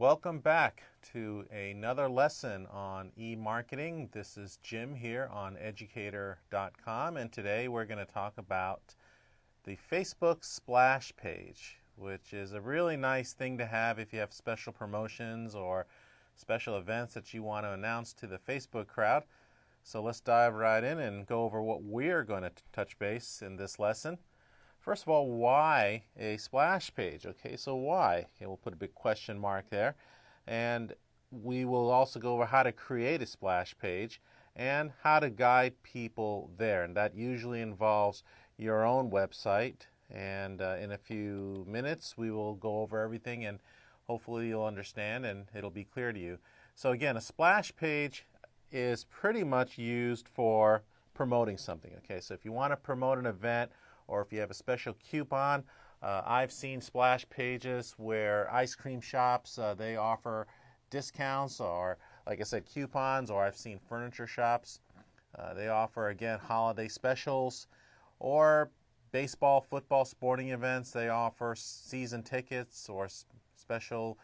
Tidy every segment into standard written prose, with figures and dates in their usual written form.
Welcome back to another lesson on e-marketing. This is Jim here on educator.com, and today we're going to talk about the Facebook splash page, which is a really nice thing to have if you have special promotions or special events that you want to announce to the Facebook crowd. So let's dive right in and go over what we're going to touch base in this lesson. First of all, why a splash page? Okay, so why? Okay, we'll put a big question mark there. And we will also go over how to create a splash page and how to guide people there. And that usually involves your own website. And in a few minutes, we will go over everything and hopefully you'll understand and it'll be clear to you. So again, a splash page is pretty much used for promoting something. Okay, so if you want to promote an event, or if you have a special coupon, I've seen splash pages where ice cream shops, they offer discounts or, like I said, coupons, or I've seen furniture shops. They offer, again, holiday specials, or baseball, football, sporting events. They offer season tickets or special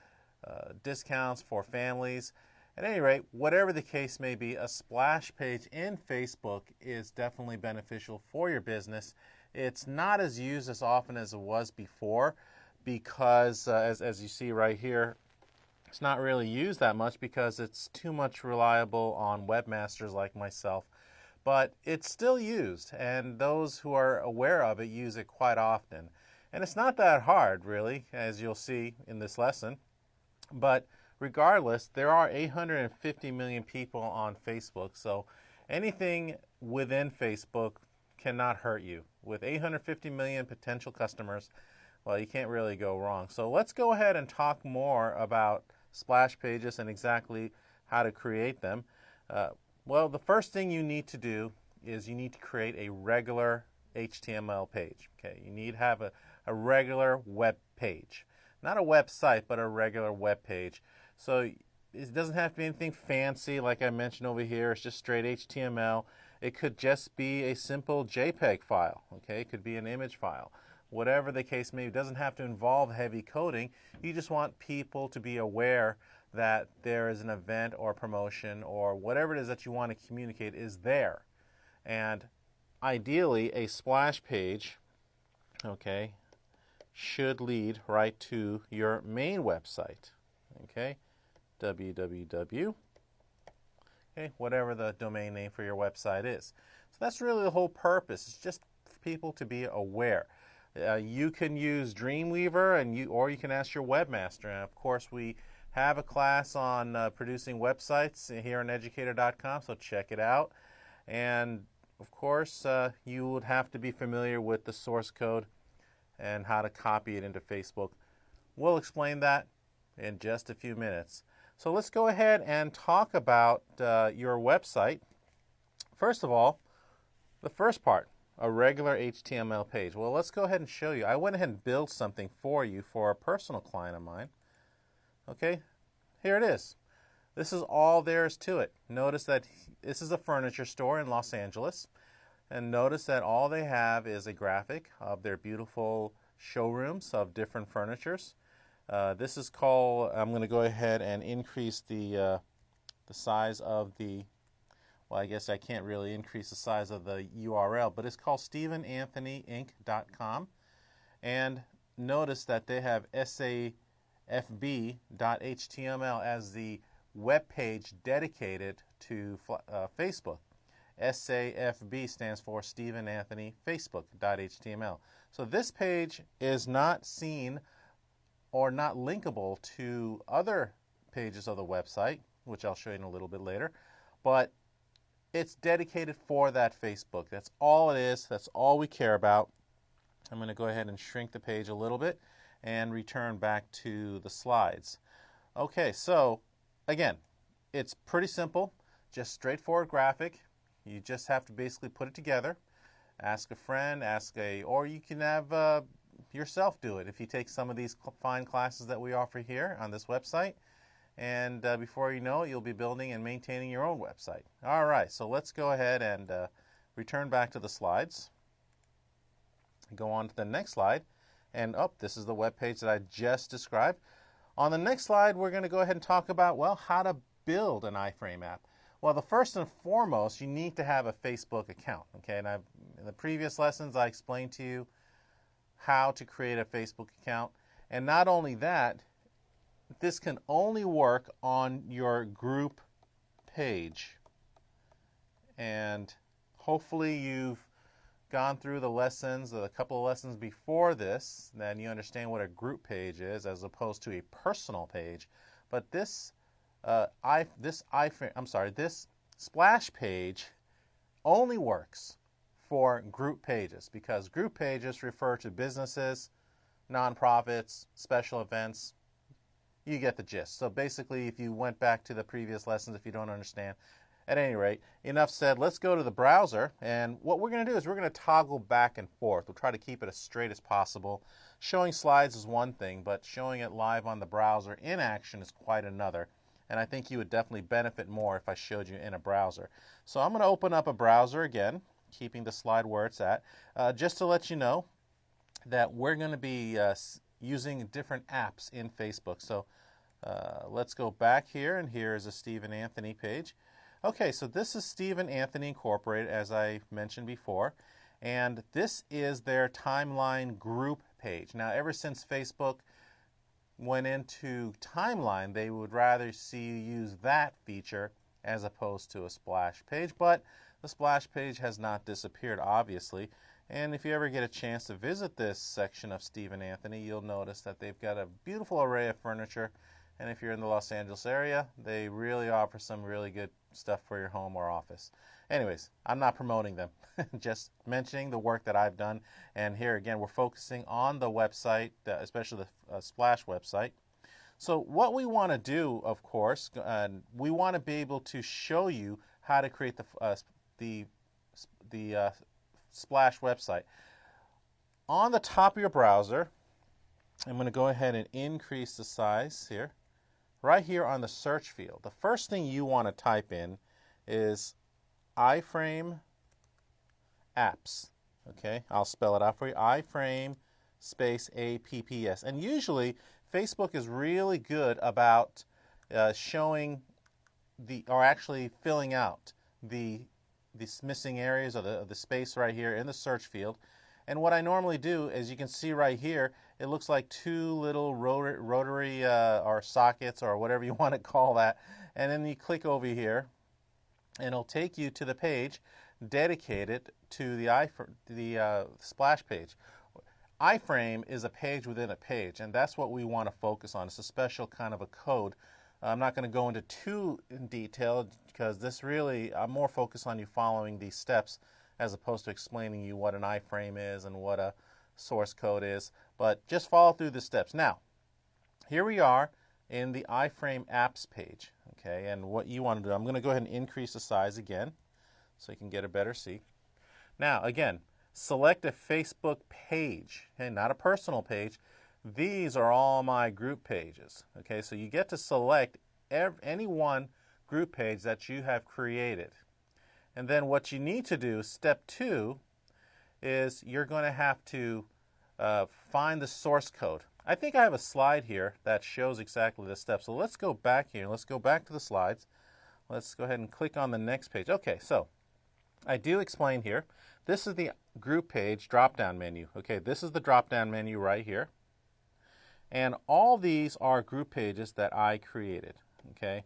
discounts for families. At any rate, whatever the case may be, a splash page in Facebook is definitely beneficial for your business. It's not as used as often as it was before because, as you see right here, it's not really used that much because it's too much reliable on webmasters like myself. But it's still used, and those who are aware of it use it quite often. And it's not that hard, really, as you'll see in this lesson. But regardless, there are 850 million people on Facebook, so anything within Facebook cannot hurt you. With 850 million potential customers, well, you can't really go wrong. So let's go ahead and talk more about splash pages and exactly how to create them. Well, the first thing you need to do is you need to create a regular HTML page. Okay, you need to have a regular web page. Not a website, but a regular web page. So it doesn't have to be anything fancy like I mentioned over here. It's just straight HTML. It could just be a simple JPEG file. Okay, it could be an image file. Whatever the case may be, it doesn't have to involve heavy coding. You just want people to be aware that there is an event or promotion or whatever it is that you want to communicate is there. And ideally, a splash page, okay, should lead right to your main website. Okay, www. Okay, whatever the domain name for your website is. So that's really the whole purpose. It's just for people to be aware. You can use Dreamweaver, or you can ask your webmaster. And of course, we have a class on producing websites here on educator.com, so check it out. And of course, you would have to be familiar with the source code and how to copy it into Facebook. We'll explain that in just a few minutes. So let's go ahead and talk about your website. First of all, the first part, a regular HTML page. Well, let's go ahead and show you. I went ahead and built something for you for a personal client of mine. Okay, here it is. This is all there is to it. Notice that this is a furniture store in Los Angeles. And notice that all they have is a graphic of their beautiful showrooms of different furnitures. This is called, I'm going to go ahead and increase the size of well, I guess I can't really increase the size of the URL, but it's called StephenAnthonyInc.com. And notice that they have safb.html as the web page dedicated to Facebook. SAFB stands for Stephen Anthony Facebook.html. So this page is not seen or not linkable to other pages of the website, which I'll show you in a little bit later, but it's dedicated for that Facebook. That's all it is. That's all we care about. I'm going to go ahead and shrink the page a little bit and return back to the slides. Okay, so again, it's pretty simple, just straightforward graphic. You just have to basically put it together, ask a friend, or you can have yourself do it if you take some of these fine classes that we offer here on this website. And before you know it, you'll be building and maintaining your own website. All right, so let's go ahead and return back to the slides. Go on to the next slide. And this is the web page that I just described. On the next slide, we're going to go ahead and talk about, well, how to build an iframe app. Well, the first and foremost, you need to have a Facebook account. Okay, and in the previous lessons, I explained to you how to create a Facebook account. And not only that, this can only work on your group page. And hopefully you've gone through the lessons, a couple of lessons before this, then you understand what a group page is as opposed to a personal page. But this splash page only works for group pages because group pages refer to businesses, nonprofits, special events. You get the gist. So basically, if you went back to the previous lessons, if you don't understand, at any rate, enough said. Let's go to the browser, and what we're going to do is we're going to toggle back and forth. We'll try to keep it as straight as possible. Showing slides is one thing, but showing it live on the browser in action is quite another, and I think you would definitely benefit more if I showed you in a browser. So I'm going to open up a browser again, keeping the slide where it's at, just to let you know that we're going to be using different apps in Facebook. So let's go back here, and here is a Stephen Anthony page. Okay, so this is Stephen Anthony Incorporated, as I mentioned before, and this is their timeline group page. Now, ever since Facebook went into timeline, they would rather see you use that feature as opposed to a splash page, but the splash page has not disappeared, obviously. And if you ever get a chance to visit this section of Stephen Anthony, you'll notice that they've got a beautiful array of furniture. And if you're in the Los Angeles area, they really offer some really good stuff for your home or office. Anyways, I'm not promoting them, just mentioning the work that I've done. And here again, we're focusing on the website, especially the Splash website. So what we want to do, of course, we want to be able to show you how to create the Splash website. On the top of your browser, I'm going to go ahead and increase the size here. Right here on the search field, the first thing you want to type in is iframe apps. Okay, I'll spell it out for you. iframe space apps. And usually Facebook is really good about showing or actually filling out these missing areas of the space right here in the search field. And what I normally do, as you can see right here, it looks like two little rotary or sockets or whatever you want to call that. And then you click over here, and it'll take you to the page dedicated to the splash page. iframe is a page within a page, and that's what we want to focus on. It's a special kind of a code. I'm not going to go into too in detail because this really, I'm more focused on you following these steps as opposed to explaining you what an iframe is and what a source code is. But just follow through the steps. Now, here we are in the iframe apps page. Okay, and what you want to do, I'm going to go ahead and increase the size again so you can get a better see. Now, again, select a Facebook page, okay, not a personal page. These are all my group pages. Okay, so you get to select any one group page that you have created. And then what you need to do, step 2, is you're going to have to find the source code. I think I have a slide here that shows exactly the steps. So let's go back here. Let's go back to the slides. Let's go ahead and click on the next page. Okay, so I do explain here. This is the group page drop-down menu. Okay, this is the drop-down menu right here. And all these are group pages that I created, okay,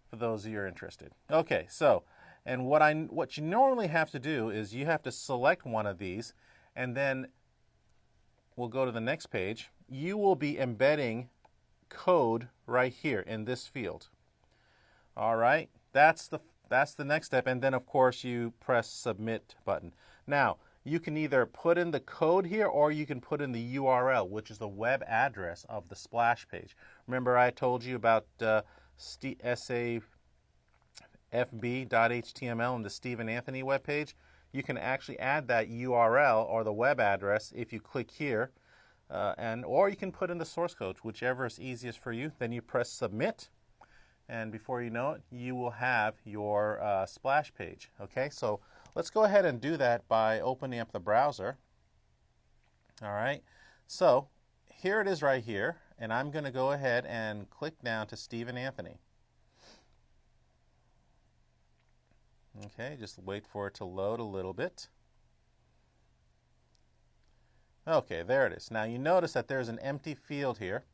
for those of you who are interested. Okay, so, and what you normally have to do is you have to select one of these, and then we'll go to the next page. You will be embedding code right here in this field. All right, that's the next step, and then of course you press submit button. Now, you can either put in the code here or you can put in the URL, which is the web address of the splash page. Remember I told you about safb.html and the Stephen Anthony webpage? You can actually add that URL or the web address if you click here, or you can put in the source code, whichever is easiest for you. Then you press submit, and before you know it, you will have your splash page. Okay, so let's go ahead and do that by opening up the browser. All right, so here it is right here, and I'm going to go ahead and click down to Stephen Anthony. Okay, just wait for it to load a little bit. Okay, there it is. Now you notice that there's an empty field here.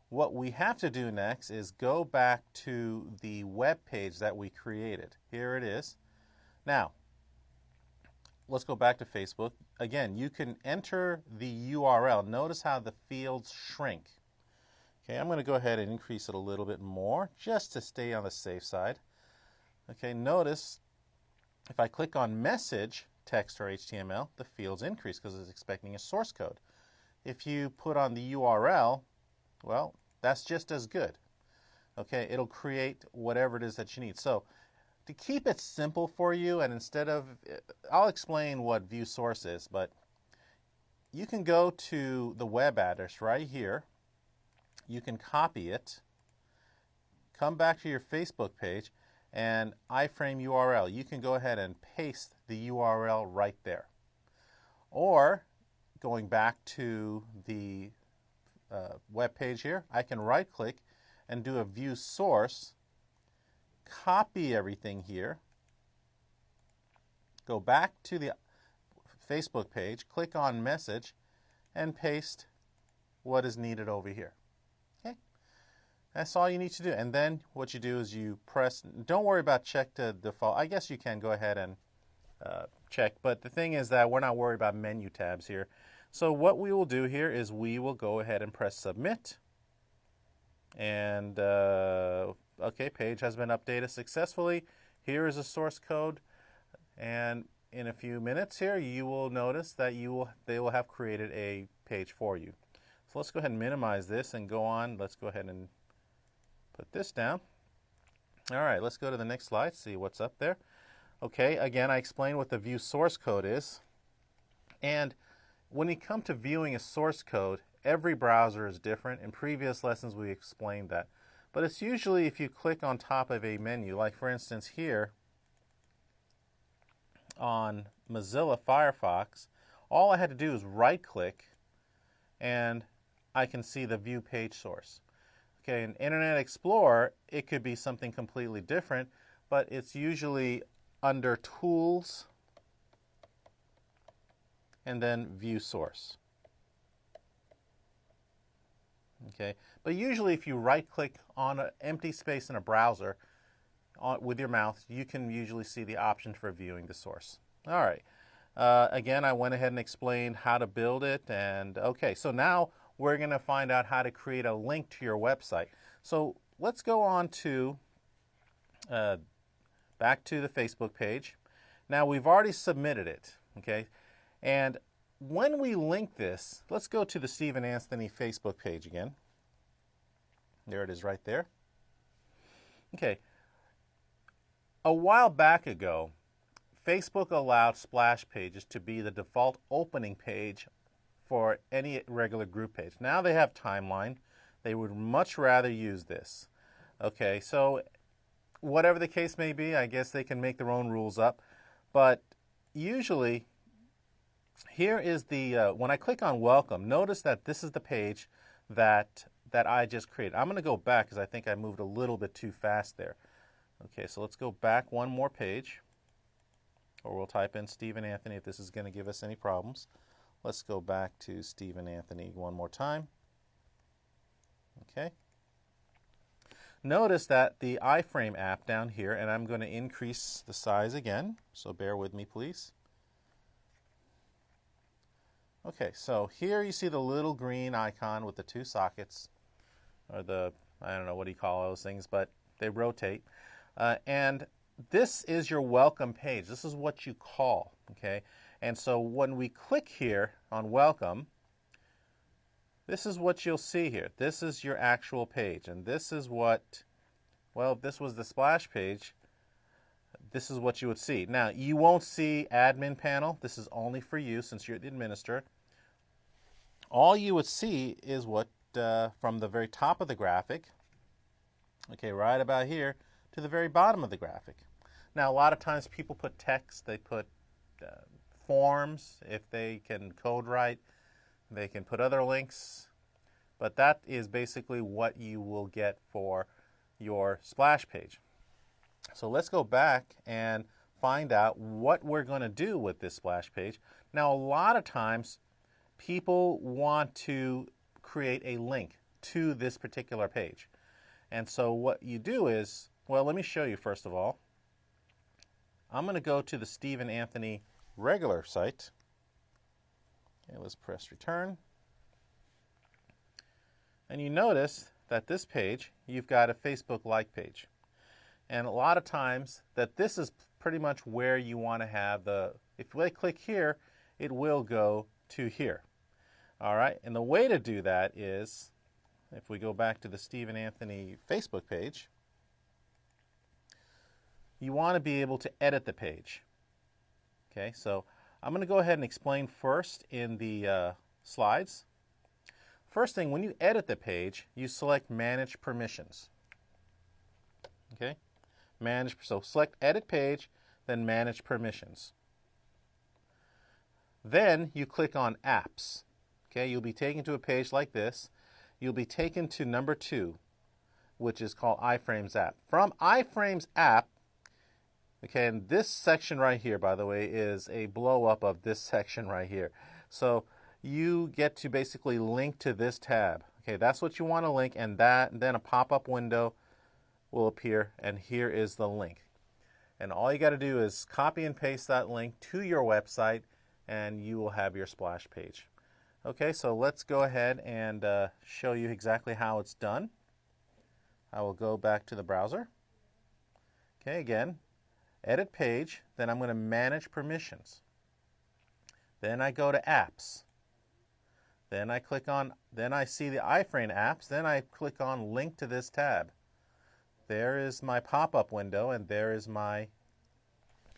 What we have to do next is go back to the web page that we created. Here it is. Now, let's go back to Facebook. Again, you can enter the URL. Notice how the fields shrink. Okay, I'm going to go ahead and increase it a little bit more just to stay on the safe side. Okay, notice if I click on message, text or HTML, the fields increase because it's expecting a source code. If you put on the URL, well, that's just as good. Okay, it'll create whatever it is that you need. So to keep it simple for you, and instead of, I'll explain what view source is, but you can go to the web address right here. You can copy it, come back to your Facebook page, and iframe URL. You can go ahead and paste the URL right there. Or going back to the web page here, I can right click and do a view source, copy everything here, go back to the Facebook page, click on message, and paste what is needed over here. Okay, that's all you need to do. And then what you do is you press, don't worry about check to default. I guess you can go ahead and check, but the thing is that we're not worried about menu tabs here. So what we will do here is we will go ahead and press submit. And okay, page has been updated successfully. Here is a source code, and in a few minutes here you will notice that they will have created a page for you. So let's go ahead and minimize this and go on. Let's go ahead and put this down. All right, let's go to the next slide, see what's up there. Okay, again, I explained what the view source code is. And when you come to viewing a source code, every browser is different. In previous lessons, we explained that. But it's usually if you click on top of a menu, like for instance here on Mozilla Firefox, all I had to do is right-click and I can see the view page source. Okay, in Internet Explorer, it could be something completely different, but it's usually under Tools and then View Source. Okay, but usually if you right-click on an empty space in a browser with your mouse, you can usually see the option for viewing the source. All right. Again, I went ahead and explained how to build it, and okay, so now we're going to find out how to create a link to your website. So let's go on to back to the Facebook page. Now we've already submitted it, okay, and when we link this, let's go to the Stephen Anthony Facebook page again. There it is right there. Okay. A while back ago, Facebook allowed splash pages to be the default opening page for any regular group page. Now they have timeline. They would much rather use this. Okay, so whatever the case may be, I guess they can make their own rules up. But usually, here is the, when I click on welcome, notice that this is the page that I just created. I'm going to go back because I think I moved a little bit too fast there. Okay, so let's go back one more page, or we'll type in Stephen Anthony if this is going to give us any problems. Let's go back to Stephen Anthony one more time. Okay. Notice that the iframe app down here, and I'm going to increase the size again, so bear with me please. Okay, so here you see the little green icon with the two sockets, or the, I don't know what do you call those things, but they rotate. And this is your welcome page. This is what you call, okay? And so when we click here on welcome, this is what you'll see here. This is your actual page, and this is what, well, if this was the splash page, this is what you would see. Now, you won't see admin panel. This is only for you since you're the administrator. All you would see is what, from the very top of the graphic, okay, right about here, to the very bottom of the graphic. Now, a lot of times people put text, they put forms. If they can code write, they can put other links. but that is basically what you will get for your splash page. So let's go back and find out what we're going to do with this splash page. Now, a lot of times people want to create a link to this particular page. And so what you do is, well, let me show you first of all. I'm going to go to the Stephen Anthony regular site. Okay, let's press return. And you notice that this page, you've got a Facebook like page. And a lot of times that this is pretty much where you want to have the, if I click here, it will go to here. All right, and the way to do that is, if we go back to the Stephen Anthony Facebook page, you want to be able to edit the page. Okay, so I'm going to go ahead and explain first in the slides. First thing, when you edit the page, you select Manage Permissions. Okay, so select Edit Page, then Manage Permissions. Then you click on Apps. Okay, you'll be taken to a page like this. You'll be taken to number 2, which is called iFrames App. From iFrames App, okay, and this section right here, by the way, is a blow up of this section right here. So you get to basically link to this tab. Okay, that's what you want to link, and then a pop-up window will appear, and here is the link. And all you got to do is copy and paste that link to your website, and you will have your splash page. Okay, so let's go ahead and show you exactly how it's done. I will go back to the browser. Okay, again, edit page, then I'm going to manage permissions. Then I go to apps. Then I click on, then I see the iFrame apps, then I click on link to this tab. There is my pop-up window, and there is my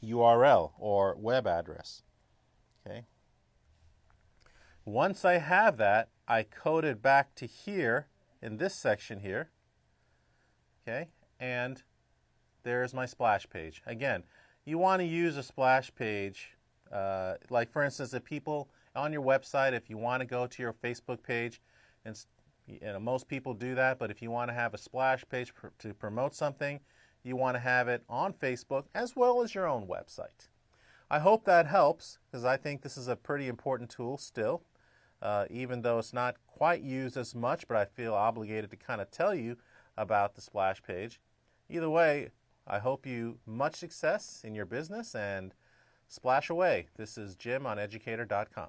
URL or web address. Okay. Once I have that, I code it back to here in this section here. Okay, and there's my splash page. Again, you want to use a splash page, like for instance, if people on your website, if you want to go to your Facebook page, and most people do that, but if you want to have a splash page to promote something, you want to have it on Facebook as well as your own website. I hope that helps, because I think this is a pretty important tool still, even though it's not quite used as much, but I feel obligated to kind of tell you about the splash page. Either way, I hope you much success in your business, and splash away. This is Jim on educator.com.